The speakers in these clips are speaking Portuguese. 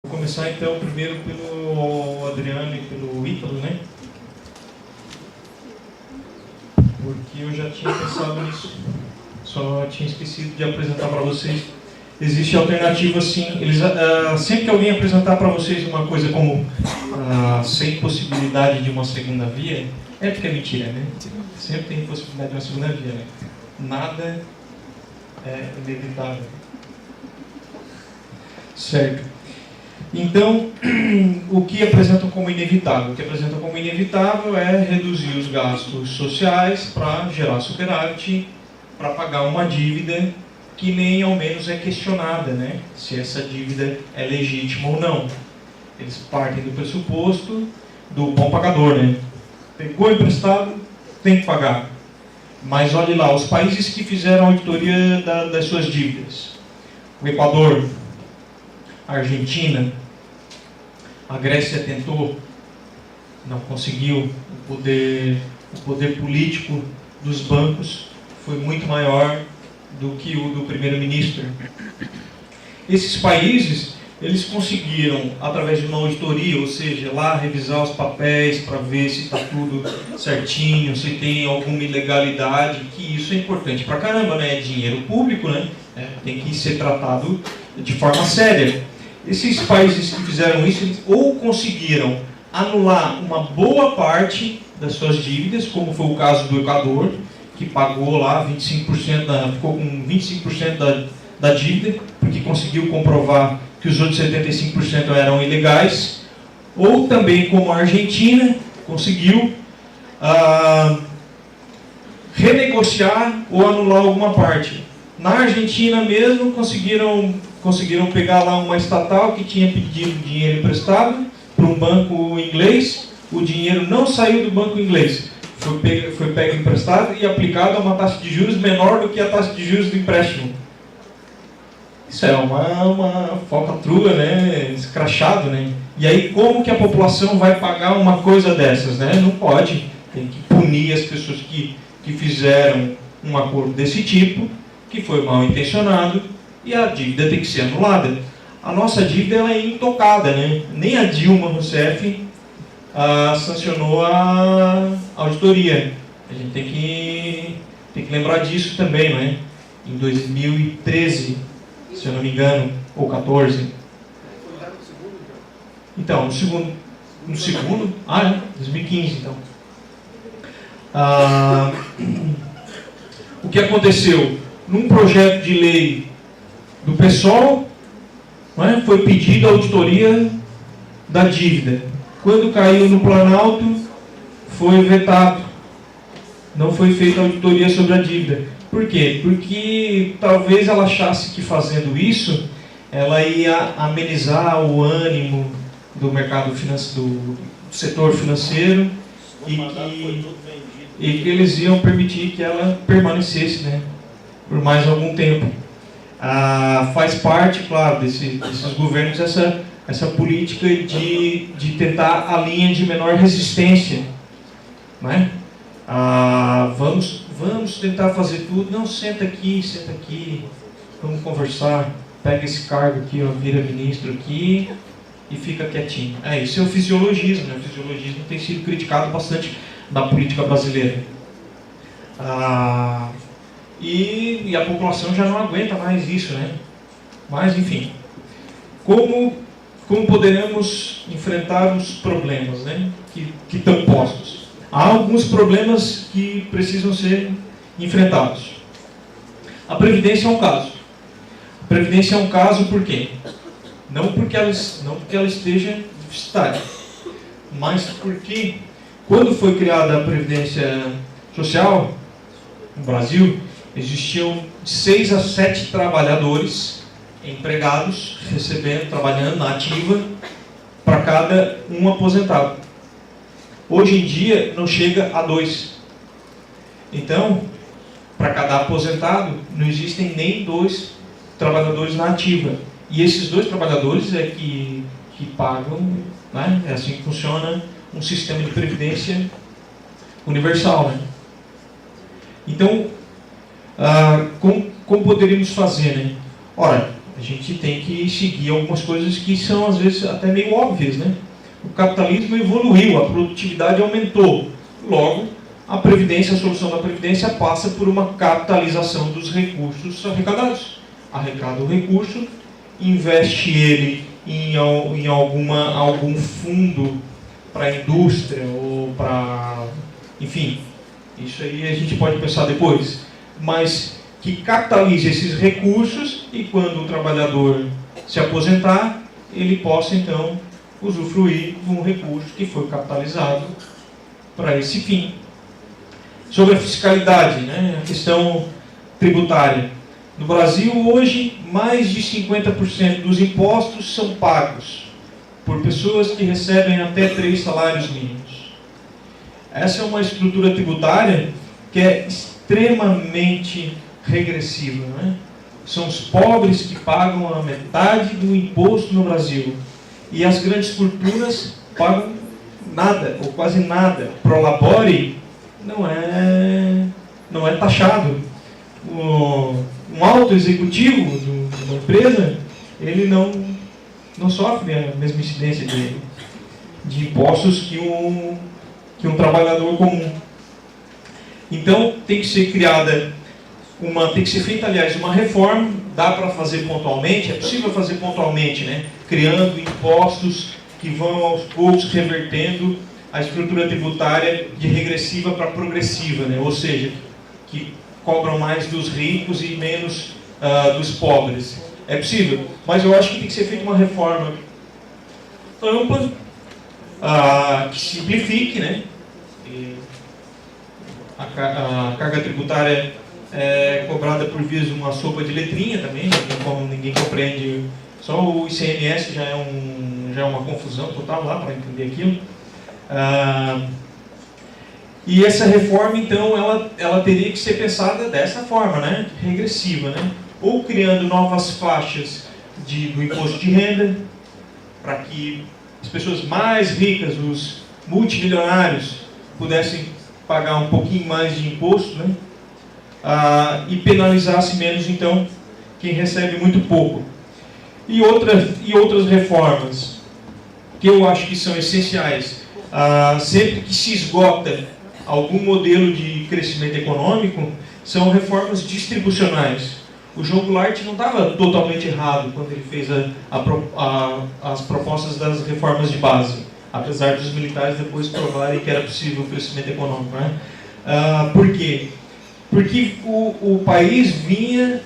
Vou começar então primeiro pelo Adriano e pelo Ítalo, né? Porque eu já tinha pensado nisso, só tinha esquecido de apresentar para vocês. Existe alternativa sim, sempre que alguém apresentar para vocês uma coisa como sem possibilidade de uma segunda via, é porque é mentira, né? Sempre tem possibilidade de uma segunda via, né? Nada é inevitável. Certo. Então, o que apresentam como inevitável? O que apresentam como inevitável é reduzir os gastos sociais para gerar superávit, para pagar uma dívida que nem ao menos é questionada, né? Se essa dívida é legítima ou não. Eles partem do pressuposto do bom pagador, né? Pegou emprestado, tem que pagar. Mas olhe lá, os países que fizeram auditoria das suas dívidas. O Equador, a Argentina, a Grécia tentou, não conseguiu. O poder político dos bancos foi muito maior do que o do primeiro-ministro. Esses países, eles conseguiram, através de uma auditoria, ou seja, lá revisar os papéis para ver se está tudo certinho, se tem alguma ilegalidade, que isso é importante pra caramba, né? É dinheiro público, né? Tem que ser tratado de forma séria. Esses países que fizeram isso, eles ou conseguiram anular uma boa parte das suas dívidas, como foi o caso do Equador, que pagou lá 25%, ficou com 25% da dívida, porque conseguiu comprovar que os outros 75% eram ilegais, ou também como a Argentina, conseguiu renegociar ou anular alguma parte. Na Argentina mesmo, conseguiram pegar lá uma estatal que tinha pedido dinheiro emprestado para um banco inglês, o dinheiro não saiu do banco inglês, foi pego emprestado e aplicado a uma taxa de juros menor do que a taxa de juros do empréstimo. Isso é uma falcatrua, né? Escrachado, né? E aí como que a população vai pagar uma coisa dessas, né? Não pode, tem que punir as pessoas que fizeram um acordo desse tipo, que foi mal intencionado, e a dívida tem que ser anulada. A nossa dívida ela é intocada, né? Nem a Dilma Rousseff sancionou a auditoria. A gente tem que lembrar disso também, não é? Em 2013, se eu não me engano, ou 14. Então, no segundo? 2015, então. O que aconteceu? Num projeto de lei do PSOL, né, foi pedida a auditoria da dívida. Quando caiu no Planalto, foi vetado. Não foi feita a auditoria sobre a dívida. Por quê? Porque talvez ela achasse que fazendo isso, ela ia amenizar o ânimo do mercado financeiro, do setor financeiro, e que eles iam permitir que ela permanecesse, né, por mais algum tempo. Faz parte, claro, desses governos essa política de tentar a linha de menor resistência, né? Vamos tentar fazer tudo. Não, senta aqui, vamos conversar, pega esse cargo aqui, ó, vira ministro aqui e fica quietinho. Isso é o fisiologismo, né? O fisiologismo tem sido criticado bastante na política brasileira. E a população já não aguenta mais isso, né? Mas, enfim, como poderemos enfrentar os problemas, né, que estão postos? Há alguns problemas que precisam ser enfrentados. A Previdência é um caso. A Previdência é um caso por quê? Não porque ela esteja deficitária, mas porque, quando foi criada a Previdência Social no Brasil, existiam 6 a 7 trabalhadores empregados, trabalhando na ativa, para cada um aposentado. Hoje em dia, não chega a 2. Então, para cada aposentado, não existem nem 2 trabalhadores na ativa. E esses 2 trabalhadores é que pagam, né? É assim que funciona um sistema de previdência universal, né? Então, como poderíamos fazer, né? Ora, A gente tem que seguir algumas coisas que são, às vezes, até meio óbvias, né? O capitalismo evoluiu, a produtividade aumentou. Logo, a Previdência, a solução da Previdência passa por uma capitalização dos recursos arrecadados. Arrecada o recurso, investe ele em algum fundo para a indústria ou para... Enfim, isso aí a gente pode pensar depois. Mas que capitalize esses recursos e quando o trabalhador se aposentar, ele possa então usufruir de um recurso que foi capitalizado para esse fim. Sobre a fiscalidade, né, a questão tributária. No Brasil, hoje, mais de 50% dos impostos são pagos por pessoas que recebem até 3 salários mínimos. Essa é uma estrutura tributária que é extremamente regressiva, né? São os pobres que pagam a metade do imposto no Brasil. E as grandes fortunas pagam nada, ou quase nada. Prolabore não é taxado. Um alto executivo de uma empresa, ele não sofre a mesma incidência de impostos que um trabalhador comum. Então, tem que ser feita, aliás, uma reforma. Dá para fazer pontualmente, é possível fazer pontualmente, né? Criando impostos que vão aos poucos revertendo a estrutura tributária de regressiva para progressiva, né? Ou seja, que cobram mais dos ricos e menos dos pobres. É possível, mas eu acho que tem que ser feita uma reforma ampla, que simplifique, né? A carga tributária é cobrada por vias de uma sopa de letrinha também, ninguém compreende. Só o ICMS já é uma confusão total lá para entender aquilo. E essa reforma, então, ela teria que ser pensada dessa forma, né? Regressiva, né? Ou criando novas faixas do imposto de renda, para que as pessoas mais ricas, os multimilionários, pudessem pagar um pouquinho mais de imposto, né? E penalizasse menos, então, quem recebe muito pouco. E outras reformas que eu acho que são essenciais. Sempre que se esgota algum modelo de crescimento econômico, são reformas distribucionais. O João Goulart não estava totalmente errado quando ele fez as propostas das reformas de base, apesar dos militares depois provarem que era possível o crescimento econômico, né? Por quê? Porque o país vinha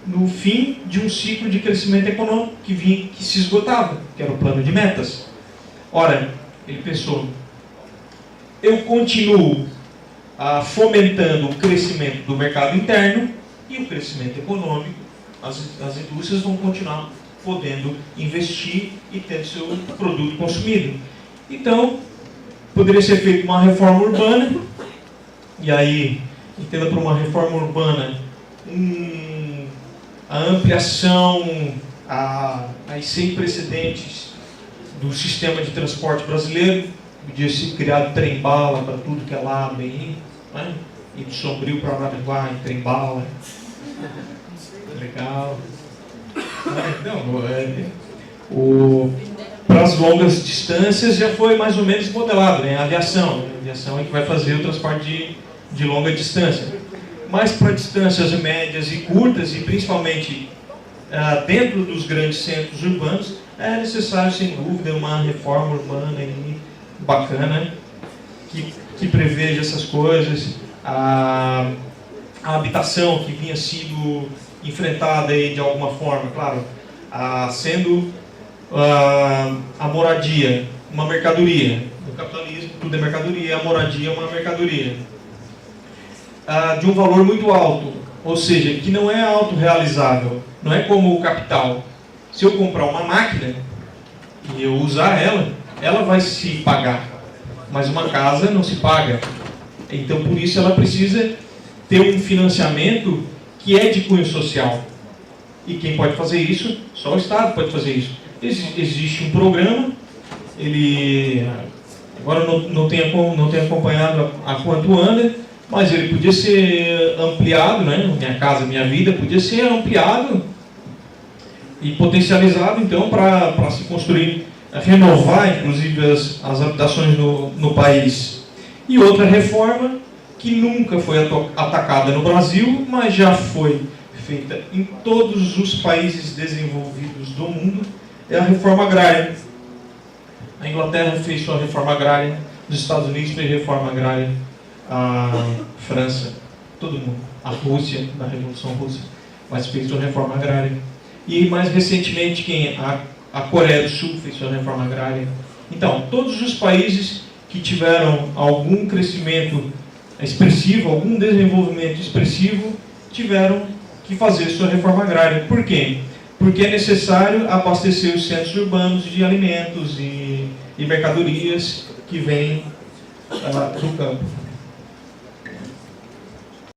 no fim de um ciclo de crescimento econômico que se esgotava, que era o plano de metas. Ora, ele pensou, eu continuo fomentando o crescimento do mercado interno e o crescimento econômico, as indústrias vão continuar podendo investir e ter seu produto consumido. Então, poderia ser feita uma reforma urbana, e aí, entenda por uma reforma urbana, a ampliação aí sem precedentes do sistema de transporte brasileiro. Podia ser criado trem-bala para tudo que é lá, bem, né? E de Sombrio para Araranguá, em trem-bala. Legal. Para as longas distâncias já foi mais ou menos modelado, né? A aviação é que vai fazer o transporte de longa distância. Mas para distâncias médias e curtas, e principalmente dentro dos grandes centros urbanos, é necessário, sem dúvida, uma reforma urbana aí, bacana, que preveja essas coisas. A habitação que vinha sido enfrentada aí de alguma forma, claro, sendo a moradia uma mercadoria. No capitalismo tudo é mercadoria, a moradia é uma mercadoria. De um valor muito alto, ou seja, que não é autorrealizável, não é como o capital. Se eu comprar uma máquina e eu usar ela vai se pagar, mas uma casa não se paga. Então, por isso, ela precisa ter um financiamento que é de cunho social. E quem pode fazer isso? Só o Estado pode fazer isso. Existe um programa, agora não tenho acompanhado a quanto anda, mas ele podia ser ampliado, né? Minha Casa Minha Vida podia ser ampliado e potencializado, então, para se construir, renovar, inclusive, as habitações no país. E outra reforma, que nunca foi atacada no Brasil, mas já foi feita em todos os países desenvolvidos do mundo, é a reforma agrária. A Inglaterra fez sua reforma agrária, os Estados Unidos fez reforma agrária, a França, todo mundo, a Rússia, na Revolução Russa, mas fez sua reforma agrária. E mais recentemente, a Coreia do Sul fez sua reforma agrária. Então, todos os países que tiveram algum crescimento expressivo, algum desenvolvimento expressivo, tiveram que fazer sua reforma agrária. Por quê? Porque é necessário abastecer os centros urbanos de alimentos e mercadorias que vêm do campo.